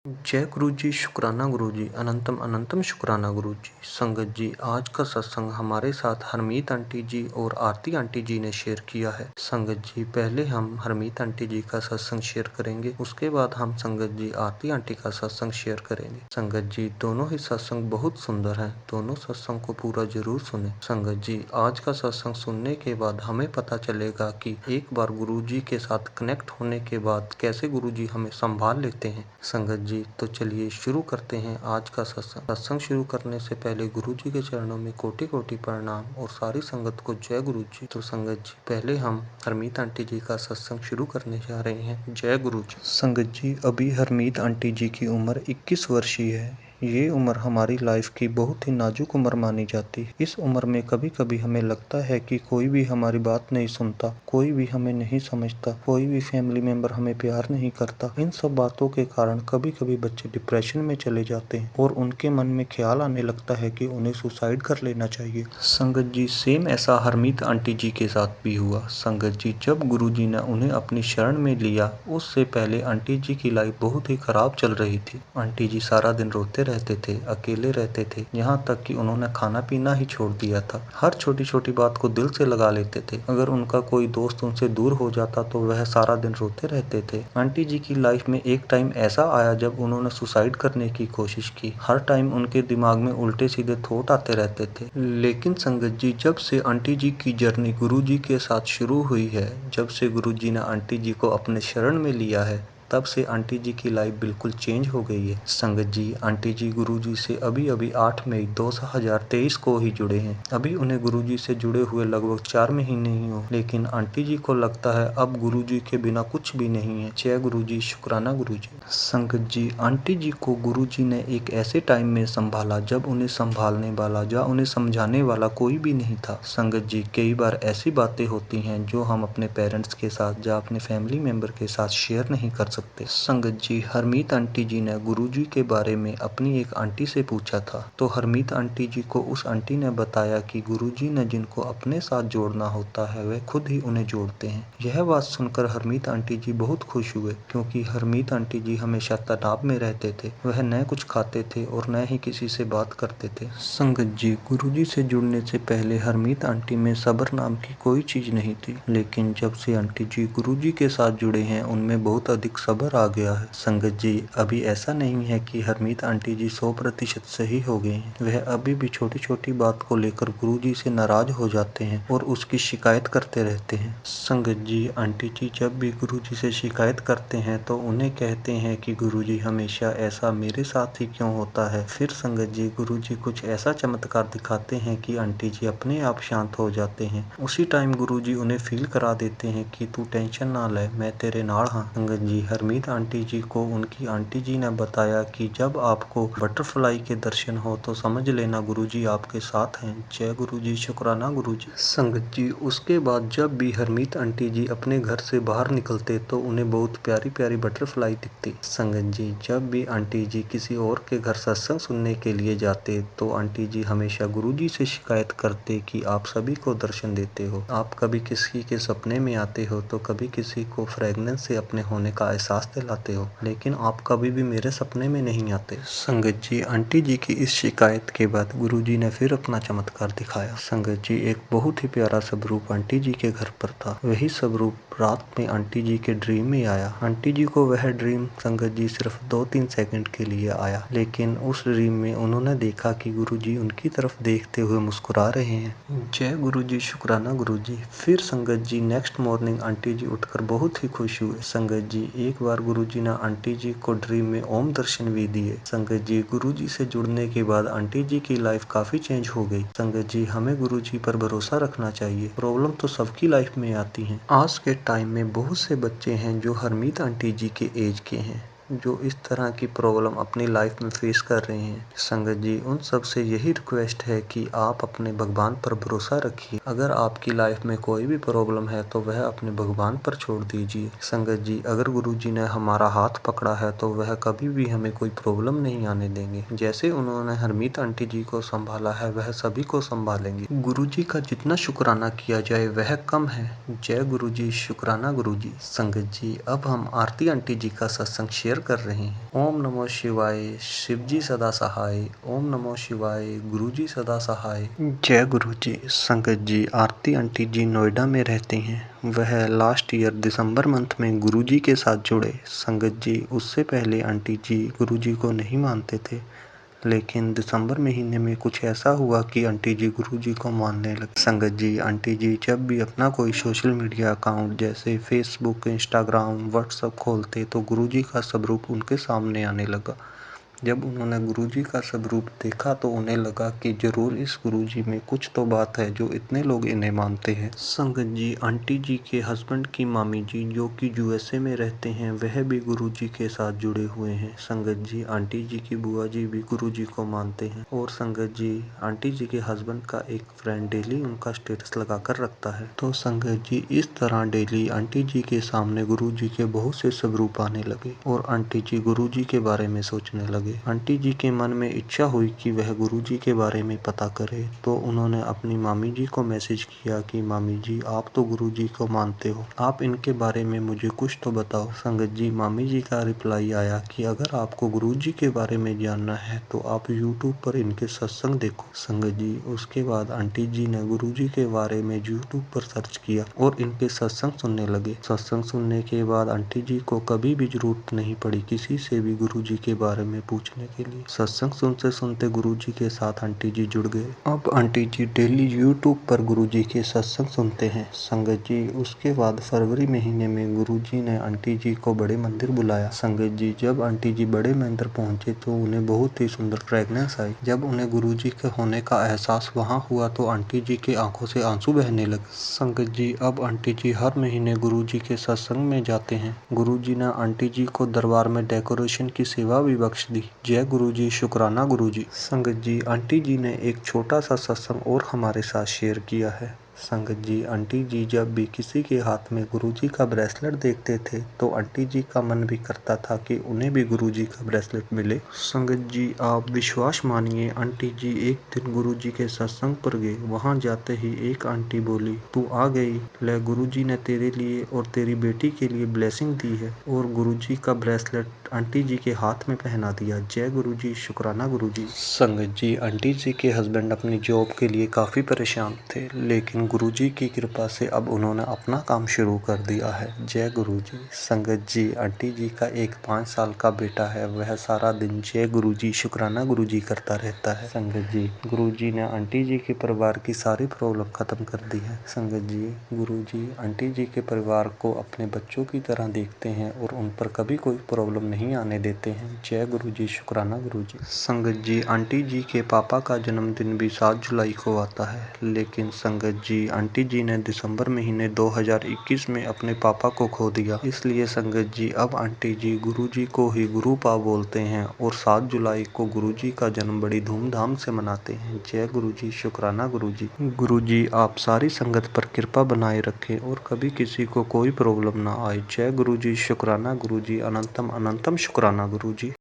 जय गुरु जी, शुक्राना गुरु जी, अनंतम अनंतम शुक्राना गुरु जी। संगत जी, आज का सत्संग हमारे साथ हरमीत आंटी जी और आरती आंटी जी ने शेयर किया है। संगत जी, पहले हम हरमीत आंटी जी का सत्संग शेयर करेंगे, उसके बाद हम संगत जी आरती आंटी का सत्संग शेयर करेंगे। संगत जी, दोनों ही सत्संग बहुत सुंदर हैं, दोनों सत्संग को पूरा जरूर सुने। संगत जी, आज का सत्संग सुनने के बाद हमें पता चलेगा कि एक बार गुरु जी के साथ कनेक्ट होने के बाद कैसे गुरु जी हमें संभाल लेते हैं। संगत जी, तो चलिए शुरू करते हैं आज का सत्संग। सत्संग शुरू करने से पहले गुरु जी के चरणों में कोटि कोटि प्रणाम और सारी संगत को जय गुरु जी। तो संगत जी, पहले हम हरमीत आंटी जी का सत्संग शुरू करने जा रहे हैं। जय गुरु जी। संगत जी, अभी हरमीत आंटी जी की उम्र 21 वर्ष ही है। ये उम्र हमारी लाइफ की बहुत ही नाजुक उम्र मानी जाती है। इस उम्र में कभी कभी हमें लगता है कि कोई भी हमारी बात नहीं सुनता, कोई भी हमें नहीं समझता, कोई भी फैमिली मेंबर हमें प्यार नहीं करता। इन सब बातों के कारण कभी कभी बच्चे डिप्रेशन में चले जाते हैं और उनके मन में ख्याल आने लगता है कि उन्हें सुसाइड कर लेना चाहिए। संगत जी, सेम ऐसा हरमीत आंटी जी के साथ भी हुआ। संगत जी, जब गुरु जी ने उन्हें अपनी शरण में लिया, उससे पहले आंटी जी की लाइफ बहुत ही खराब चल रही थी। आंटी जी सारा दिन रोते रहते थे, अकेले रहते थे, यहाँ तक कि उन्होंने खाना पीना ही छोड़ दिया था। हर छोटी छोटी बात को दिल से लगा लेते थे। अगर उनका कोई दोस्त उनसे दूर हो जाता तो वह सारा दिन रोते रहते थे। आंटी जी की लाइफ में एक टाइम ऐसा आया जब उन्होंने सुसाइड करने की कोशिश की। हर टाइम उनके दिमाग में उल्टे सीधे थॉट आते रहते थे। लेकिन संगत जी, जब से आंटी जी की जर्नी गुरु जी के साथ शुरू हुई है, जब से गुरु जी ने आंटी जी को अपने शरण में लिया है, तब से आंटी जी की लाइफ बिल्कुल चेंज हो गई है। संगत जी, आंटी जी गुरुजी से अभी अभी 8 मई 2023 को ही जुड़े हैं। अभी उन्हें गुरुजी से जुड़े हुए लगभग 4 महीने ही हो, लेकिन आंटी जी को लगता है अब गुरुजी के बिना कुछ भी नहीं है। जय गुरुजी, शुक्राना गुरुजी। संगत जी, आंटी जी को गुरुजी ने एक ऐसे टाइम में संभाला जब उन्हें संभालने वाला या उन्हें समझाने वाला कोई भी नहीं था। संगत जी, कई बार ऐसी बातें होती हैं जो हम अपने पेरेंट्स के साथ या अपने फैमिली मेंबर के साथ शेयर नहीं कर सकते। संगत जी, हरमीत आंटी जी ने गुरुजी के बारे में अपनी एक आंटी से पूछा था, तो हरमीत आंटी जी को उस आंटी ने बताया कि गुरुजी ने जिनको अपने साथ जोड़ना होता है वह खुद ही उन्हें जोड़ते हैं। यह बात सुनकर हरमीत आंटी जी बहुत खुश हुए, क्योंकि हरमीत आंटी जी हमेशा तनाव में रहते थे। वह न कुछ खाते थे और न ही किसी से बात करते थे। संगत जी, गुरुजी से जुड़ने से पहले हरमीत आंटी में सब्र नाम की कोई चीज नहीं थी, लेकिन जब से आंटी जी गुरुजी के साथ जुड़े हैं उनमें बहुत अधिक सब्र आ गया है। संगत जी, अभी ऐसा नहीं है कि हरमीत आंटी जी 100% सही हो गए हैं। वह अभी भी छोटी छोटी बात को लेकर गुरुजी से नाराज हो जाते हैं और उसकी शिकायत करते रहते हैं। संगत जी, आंटी जी जब भी गुरुजी से शिकायत करते हैं तो उन्हें कहते हैं कि गुरुजी हमेशा ऐसा मेरे साथ ही क्यों होता है। फिर संगत जी, गुरुजी कुछ ऐसा चमत्कार दिखाते हैं कि आंटी जी अपने आप शांत हो जाते हैं। उसी टाइम गुरुजी उन्हें फील करा देते हैं कि तू टेंशन ना ले, मैं तेरे नाल हाँ। संगत जी, हरमीत आंटी जी को उनकी आंटी जी ने बताया कि जब आपको बटरफ्लाई के दर्शन हो तो समझ लेना गुरुजी आपके साथ हैं। जय गुरुजी, शुक्राना गुरुजी। संगत जी, उसके बाद जब भी हरमीत आंटी जी अपने घर से बाहर निकलते तो उन्हें बहुत प्यारी प्यारी बटरफ्लाई दिखती। संगत जी, जब भी आंटी जी किसी और के घर सत्संग सुनने के लिए जाते तो आंटी जी हमेशा गुरुजी से शिकायत करते कि आप सभी को दर्शन देते हो, आप कभी किसी के सपने में आते हो तो कभी किसी को फ्रेगनेंस से अपने होने का एहसास दिलाते हो, लेकिन आप कभी भी मेरे सपने में नहीं आते। संगत जी, आंटी जी की इस शिकायत के बाद गुरुजी ने फिर अपना चमत्कार दिखाया। संगत जी, एक बहुत ही प्यारा स्वरूप आंटी जी के घर पर था। वही स्वरूप रात में आंटी जी के ड्रीम में आया। आंटी जी को वह ड्रीम संगत जी सिर्फ 2-3 सेकंड के लिए आया, लेकिन उस ड्रीम में उन्होंने देखा कि गुरुजी उनकी तरफ देखते हुए मुस्कुरा रहे हैं। जय गुरुजी, शुक्राना गुरुजी। फिर संगत जी, नेक्स्ट मॉर्निंग आंटी जी उठकर बहुत ही खुश हुए। संगत जी, एक बार गुरुजी ने आंटी जी को ड्रीम में ओम दर्शन भी दिए। संगत जी, गुरुजी से जुड़ने के बाद आंटी जी की लाइफ काफी चेंज हो गई। संगत जी, हमें गुरुजी पर भरोसा रखना चाहिए। प्रॉब्लम तो सबकी लाइफ में आती है। आज के टाइम में बहुत से बच्चे हैं जो हरमीत आंटी जी के एज के हैं, जो इस तरह की प्रॉब्लम अपनी लाइफ में फेस कर रहे हैं। संगत जी, उन सब से यही रिक्वेस्ट है कि आप अपने भगवान पर भरोसा रखिए। अगर आपकी लाइफ में कोई भी प्रॉब्लम है तो वह अपने भगवान पर छोड़ दीजिए। संगत जी, अगर गुरुजी ने हमारा हाथ पकड़ा है तो वह कभी भी हमें कोई प्रॉब्लम नहीं आने देंगे। जैसे उन्होंने हरमीत आंटी जी को संभाला है वह सभी को संभालेंगे। गुरुजी का जितना शुक्राना किया जाए वह कम है। जय गुरुजी, शुक्राना गुरुजी। संगत जी, अब हम आरती आंटी जी का सत्संग शेयर शेयर कर रहे हैं। ओम नमो शिवाय, शिवजी सदा सहाय। ओम नमो शिवाय, गुरुजी सदा सहाय। जय गुरुजी। संगत जी, आरती आंटी जी नोएडा में रहती हैं। वह लास्ट ईयर दिसंबर मंथ में गुरुजी के साथ जुड़े। संगत जी, उससे पहले आंटी जी गुरुजी को नहीं मानते थे, लेकिन दिसंबर महीने में कुछ ऐसा हुआ कि आंटी जी गुरुजी को मानने लगे। संगत जी, आंटी जी जब भी अपना कोई सोशल मीडिया अकाउंट जैसे फेसबुक, इंस्टाग्राम, व्हाट्सएप खोलते तो गुरुजी का स्वरूप उनके सामने आने लगा। जब उन्होंने गुरुजी का स्वरूप देखा तो उन्हें लगा कि जरूर इस गुरुजी में कुछ तो बात है जो इतने लोग इन्हें मानते हैं। संगत जी, आंटी जी के हस्बैंड की मामी जी जो कि यूएसए में रहते हैं, वह भी गुरुजी के साथ जुड़े हुए हैं। संगत जी, आंटी जी की बुआ जी भी गुरुजी को मानते हैं। और संगत जी, आंटी जी के हस्बैंड का एक फ्रेंड डेली उनका स्टेटस लगा कर रखता है। तो संगत जी, इस तरह डेली आंटी जी के सामने गुरुजी के बहुत से स्वरूप आने लगे और आंटी जी गुरुजी के बारे में सोचने लगे। आंटी जी के मन में इच्छा हुई कि वह गुरुजी के बारे में पता करे, तो उन्होंने अपनी मामी जी को मैसेज किया कि मामी जी, आप तो गुरुजी को मानते हो, आप इनके बारे में मुझे कुछ तो बताओ। संगत जी, मामी जी का रिप्लाई आया कि अगर आपको गुरुजी के बारे में जानना है तो आप यूट्यूब पर इनके सत्संग देखो। संगत जी, उसके बाद आंटी जी ने गुरुजी के बारे में यूट्यूब पर सर्च किया और इनके सत्संग सुनने लगे। सत्संग सुनने के बाद आंटी जी को कभी भी जरूरत नहीं पड़ी किसी से भी गुरुजी के बारे में पूछने के लिए। सत्संग सुनते सुनते गुरुजी के साथ आंटी जी जुड़ गए। अब आंटी जी डेली यूट्यूब पर गुरुजी के सत्संग सुनते हैं। संगत जी, उसके बाद फरवरी महीने में गुरुजी ने आंटी जी को बड़े मंदिर बुलाया। संगत जी, जब आंटी जी बड़े मंदिर पहुंचे तो उन्हें बहुत ही सुंदर फ्रेगनेंस आई। जब उन्हें गुरुजी के होने का एहसास वहां हुआ तो आंटी जी की आंखों से आंसू बहने लगे। संगत जी, अब आंटी जी हर महीने गुरुजी के सत्संग में जाते हैं। गुरुजी ने आंटी जी को दरबार में डेकोरेशन की सेवा भी बख्श दी। जय गुरुजी, शुक्राना गुरुजी। संगत जी, आंटी जी ने एक छोटा सा सत्संग और हमारे साथ शेयर किया है। संगत जी, आंटी जी जब भी किसी के हाथ में गुरुजी का ब्रेसलेट देखते थे तो आंटी जी का मन भी करता था कि उन्हें भी गुरुजी का ब्रेसलेट मिले। संगत जी, आप विश्वास मानिए, आंटी जी एक दिन गुरुजी के सत्संग पर गए। वहां जाते ही एक आंटी बोली, तू आ गई, ले गुरुजी ने तेरे लिए और तेरी बेटी के लिए ब्लेसिंग दी है। और गुरुजी का ब्रेसलेट आंटी जी के हाथ में पहना दिया। जय गुरुजी, शुक्राना गुरुजी। संगत जी, आंटी जी के हस्बैंड अपनी जॉब के लिए काफी परेशान थे, लेकिन गुरुजी की कृपा से अब उन्होंने अपना काम शुरू कर दिया है। जय गुरुजी। संगत जी, आंटी जी का एक 5 साल का बेटा है, वह सारा दिन जय गुरुजी, शुक्राना गुरुजी करता रहता है। संगत जी, गुरुजी ने आंटी जी के परिवार की सारी प्रॉब्लम खत्म कर दी है। संगत जी, गुरुजी आंटी जी के परिवार को अपने बच्चों की तरह देखते हैं और उन पर कभी कोई प्रॉब्लम नहीं आने देते हैं। जय गुरुजी, शुक्राना गुरुजी। संगत जी, आंटी जी के पापा का जन्मदिन भी 7 जुलाई को आता है, लेकिन संगत जी, आंटी जी ने दिसंबर महीने 2021 में अपने पापा को खो दिया। इसलिए संगत जी, अब आंटी जी गुरुजी को ही गुरुपा बोलते हैं और 7 जुलाई को गुरुजी का जन्म बड़ी धूमधाम से मनाते हैं। जय गुरुजी, शुक्राना गुरुजी। गुरुजी आप सारी संगत पर कृपा बनाए रखें और कभी किसी को कोई प्रॉब्लम ना आए। जय गुरुजी, शुक्राना गुरुजी, अनंतम अनंतम शुक्राना गुरुजी।